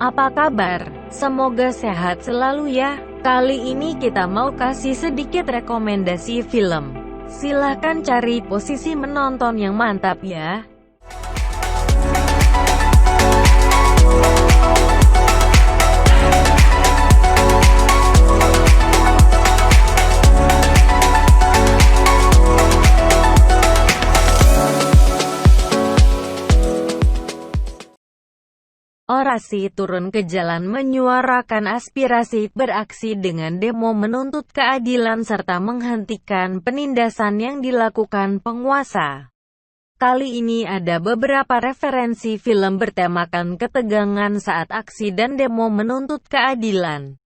Apa kabar? Semoga sehat selalu ya. Kali ini kita mau kasih sedikit rekomendasi film. Silahkan cari posisi menonton yang mantap ya. Orasi turun ke jalan menyuarakan aspirasi, beraksi dengan demo menuntut keadilan serta menghentikan penindasan yang dilakukan penguasa. Kali ini ada beberapa referensi film bertemakan ketegangan saat aksi dan demo menuntut keadilan.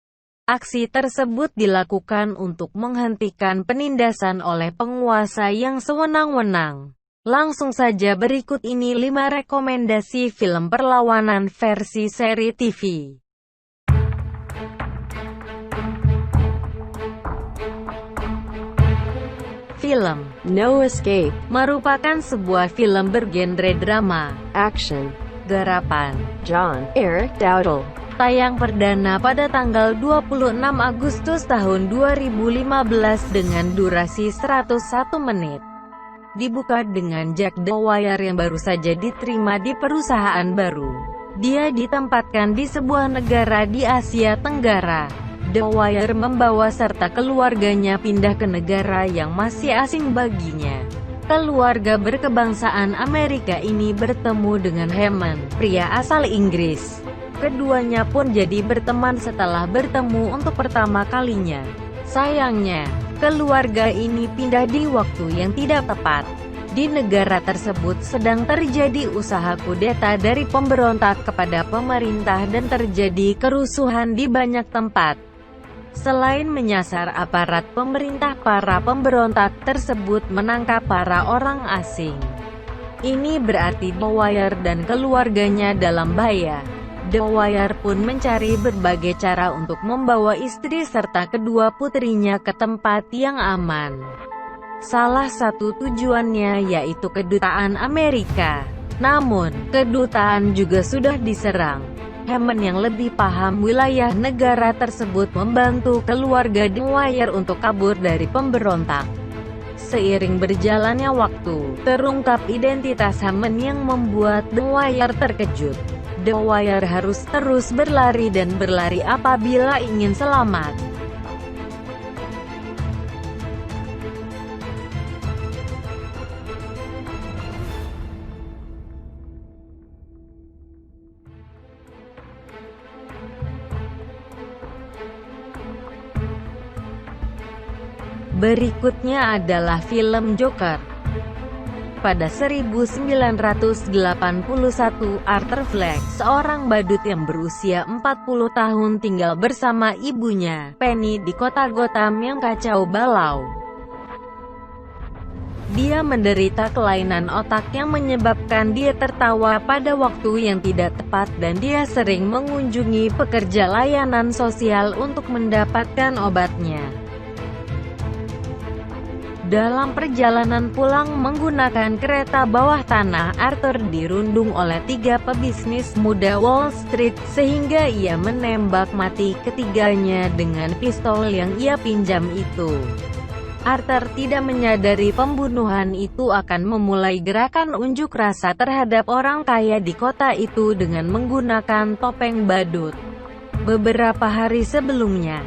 Aksi tersebut dilakukan untuk menghentikan penindasan oleh penguasa yang sewenang-wenang. Langsung saja berikut ini 5 rekomendasi film perlawanan versi seri TV. Film No Escape merupakan sebuah film bergenre drama, Action. garapan, John Eric Dowdle. tayang perdana pada tanggal 26 Agustus tahun 2015 dengan durasi 101 menit. Dibuka dengan Jack Dwyer yang baru saja diterima di perusahaan baru. Dia ditempatkan di sebuah negara di Asia Tenggara. Dwyer membawa serta keluarganya pindah ke negara yang masih asing baginya. Keluarga berkebangsaan Amerika ini bertemu dengan Hammond, pria asal Inggris. Keduanya pun jadi berteman setelah bertemu untuk pertama kalinya. Sayangnya, keluarga ini pindah di waktu yang tidak tepat. Di negara tersebut sedang terjadi usaha kudeta dari pemberontak kepada pemerintah dan terjadi kerusuhan di banyak tempat. Selain menyasar aparat pemerintah, para pemberontak tersebut menangkap para orang asing. Ini berarti Dwyer dan keluarganya dalam bahaya. Dwyer pun mencari berbagai cara untuk membawa istri serta kedua putrinya ke tempat yang aman. Salah satu tujuannya yaitu kedutaan Amerika. Namun, kedutaan juga sudah diserang. Hammond yang lebih paham wilayah negara tersebut membantu keluarga Dwyer untuk kabur dari pemberontak. Seiring berjalannya waktu, terungkap identitas Hammond yang membuat Dwyer terkejut. Dwyer harus terus berlari dan berlari apabila ingin selamat. Berikutnya adalah film Joker. Pada 1981, Arthur Fleck, seorang badut yang berusia 40 tahun tinggal bersama ibunya, Penny, di kota Gotham yang kacau balau. Dia menderita kelainan otak yang menyebabkan dia tertawa pada waktu yang tidak tepat dan dia sering mengunjungi pekerja layanan sosial untuk mendapatkan obatnya. Dalam perjalanan pulang menggunakan kereta bawah tanah, Arthur dirundung oleh 3 pebisnis muda Wall Street, sehingga ia menembak mati ketiganya dengan pistol yang ia pinjam itu. Arthur tidak menyadari pembunuhan itu akan memulai gerakan unjuk rasa terhadap orang kaya di kota itu dengan menggunakan topeng badut. Beberapa hari sebelumnya,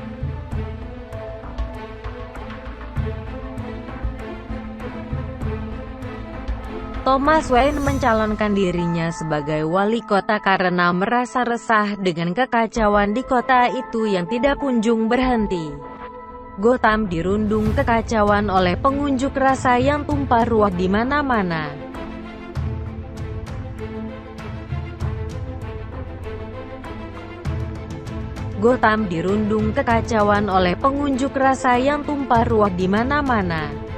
Thomas Wayne mencalonkan dirinya sebagai wali kota karena merasa resah dengan kekacauan di kota itu yang tidak kunjung berhenti. Gotham dirundung kekacauan oleh pengunjuk rasa yang tumpah ruah di mana-mana. Gotham dirundung kekacauan oleh pengunjuk rasa yang tumpah ruah di mana-mana.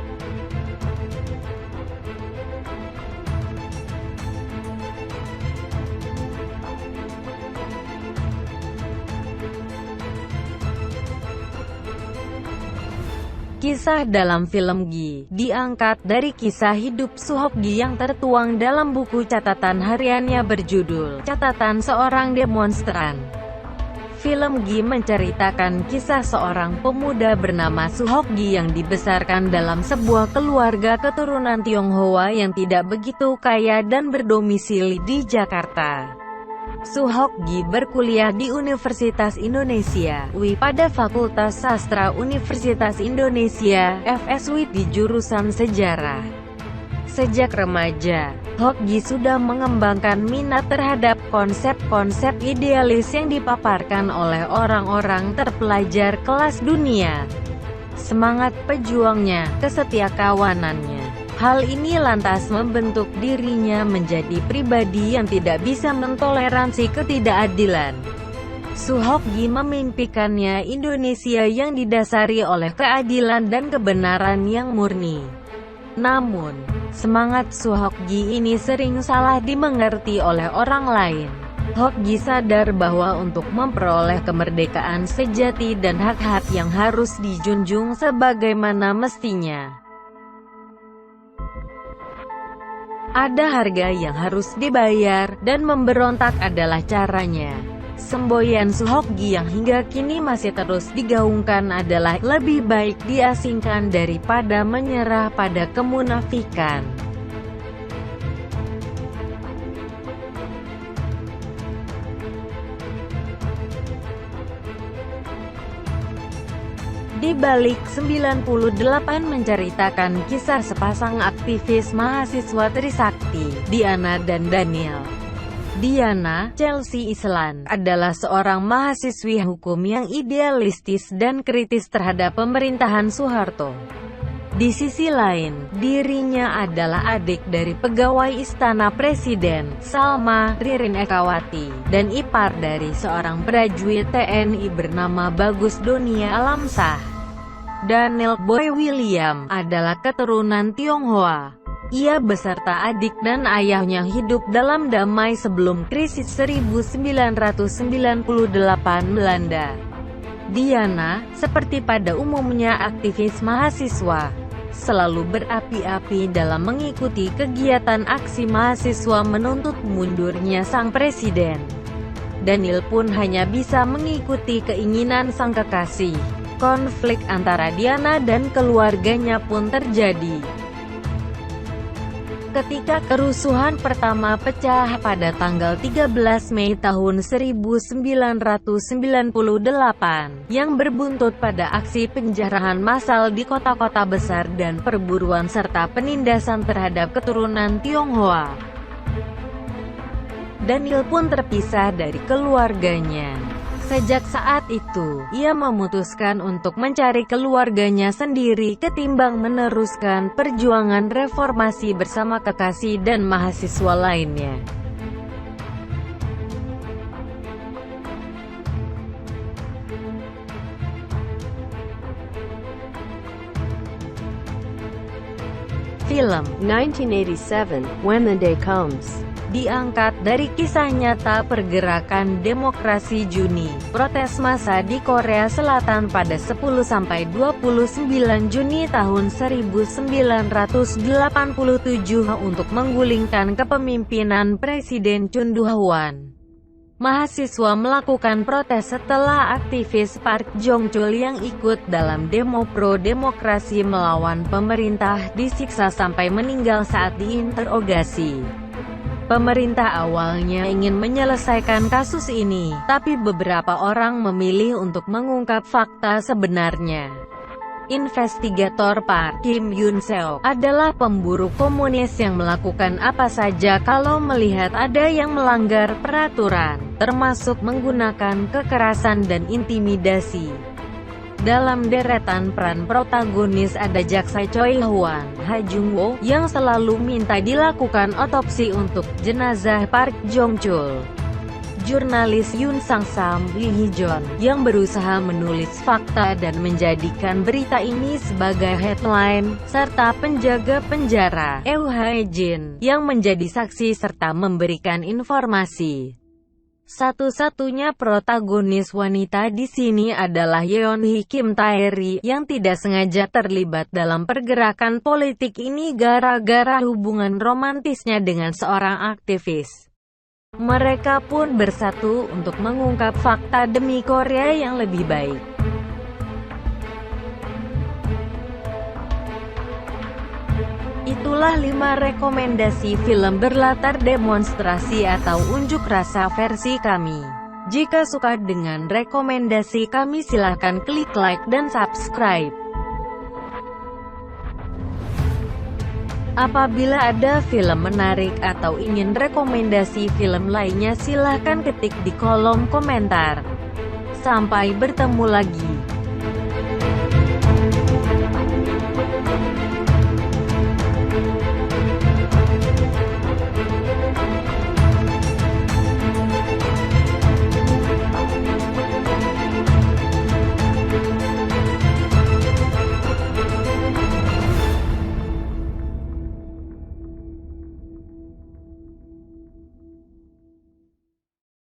Kisah dalam film Gi diangkat dari kisah hidup Suhok Gi yang tertuang dalam buku catatan hariannya berjudul Catatan Seorang Demonstran. Film Gi menceritakan kisah seorang pemuda bernama Suhok Gi yang dibesarkan dalam sebuah keluarga keturunan Tionghoa yang tidak begitu kaya dan berdomisili di Jakarta. Suhok Gi berkuliah di Universitas Indonesia (UI) pada Fakultas Sastra Universitas Indonesia (FSUI) di jurusan Sejarah. Sejak remaja, Suhok Gi sudah mengembangkan minat terhadap konsep-konsep idealis yang dipaparkan oleh orang-orang terpelajar kelas dunia. Semangat pejuangnya, kesetiakawanannya, hal ini lantas membentuk dirinya menjadi pribadi yang tidak bisa mentoleransi ketidakadilan. Suhok Gi memimpikannya Indonesia yang didasari oleh keadilan dan kebenaran yang murni. Namun, semangat Suhok Gi ini sering salah dimengerti oleh orang lain. Suhok Gi sadar bahwa untuk memperoleh kemerdekaan sejati dan hak-hak yang harus dijunjung sebagaimana mestinya, ada harga yang harus dibayar, dan memberontak adalah caranya. Semboyan Suhok Gi yang hingga kini masih terus digaungkan adalah lebih baik diasingkan daripada menyerah pada kemunafikan. Di balik 98 menceritakan kisah sepasang aktivis mahasiswa Trisakti, Diana dan Daniel. Diana, Chelsea Islan, adalah seorang mahasiswi hukum yang idealistis dan kritis terhadap pemerintahan Soeharto. Di sisi lain, dirinya adalah adik dari pegawai Istana Presiden, Salma, Ririn Ekawati, dan ipar dari seorang prajurit TNI bernama Bagus Donia Alamsah. Daniel Boy William adalah keturunan Tionghoa. Ia beserta adik dan ayahnya hidup dalam damai sebelum krisis 1998 Belanda. Diana, seperti pada umumnya aktivis mahasiswa, selalu berapi-api dalam mengikuti kegiatan aksi mahasiswa menuntut mundurnya sang presiden. Daniel pun hanya bisa mengikuti keinginan sang kekasih. Konflik antara Diana dan keluarganya pun terjadi ketika kerusuhan pertama pecah pada tanggal 13 Mei tahun 1998, yang berbuntut pada aksi penjarahan massal di kota-kota besar dan perburuan serta penindasan terhadap keturunan Tionghoa. Daniel pun terpisah dari keluarganya. Sejak saat itu, ia memutuskan untuk mencari keluarganya sendiri ketimbang meneruskan perjuangan reformasi bersama kekasih dan mahasiswa lainnya. Film 1987, When the Day Comes, diangkat dari kisah nyata pergerakan demokrasi Juni, protes massa di Korea Selatan pada 10–29 Juni tahun 1987 untuk menggulingkan kepemimpinan Presiden Chun Doo-hwan. Mahasiswa melakukan protes setelah aktivis Park Jong-chul yang ikut dalam demo pro-demokrasi melawan pemerintah disiksa sampai meninggal saat diinterogasi. Pemerintah awalnya ingin menyelesaikan kasus ini, tapi beberapa orang memilih untuk mengungkap fakta sebenarnya. Investigator Park Kim Yun-seok adalah pemburu komunis yang melakukan apa saja kalau melihat ada yang melanggar peraturan, termasuk menggunakan kekerasan dan intimidasi. Dalam deretan peran protagonis ada jaksa Choi Hwan, Ha Jung-woo, yang selalu minta dilakukan otopsi untuk jenazah Park Jong-chul. Jurnalis Yoon Sang-sam, Lee Hee-jeon, yang berusaha menulis fakta dan menjadikan berita ini sebagai headline, serta penjaga penjara, Eun Hae-jin, yang menjadi saksi serta memberikan informasi. Satu-satunya protagonis wanita di sini adalah Yeonhee Kim Taeri, yang tidak sengaja terlibat dalam pergerakan politik ini gara-gara hubungan romantisnya dengan seorang aktivis. Mereka pun bersatu untuk mengungkap fakta demi Korea yang lebih baik. Itulah 5 rekomendasi film berlatar demonstrasi atau unjuk rasa versi kami. Jika suka dengan rekomendasi kami silahkan klik like dan subscribe. Apabila ada film menarik atau ingin rekomendasi film lainnya silahkan ketik di kolom komentar. Sampai bertemu lagi.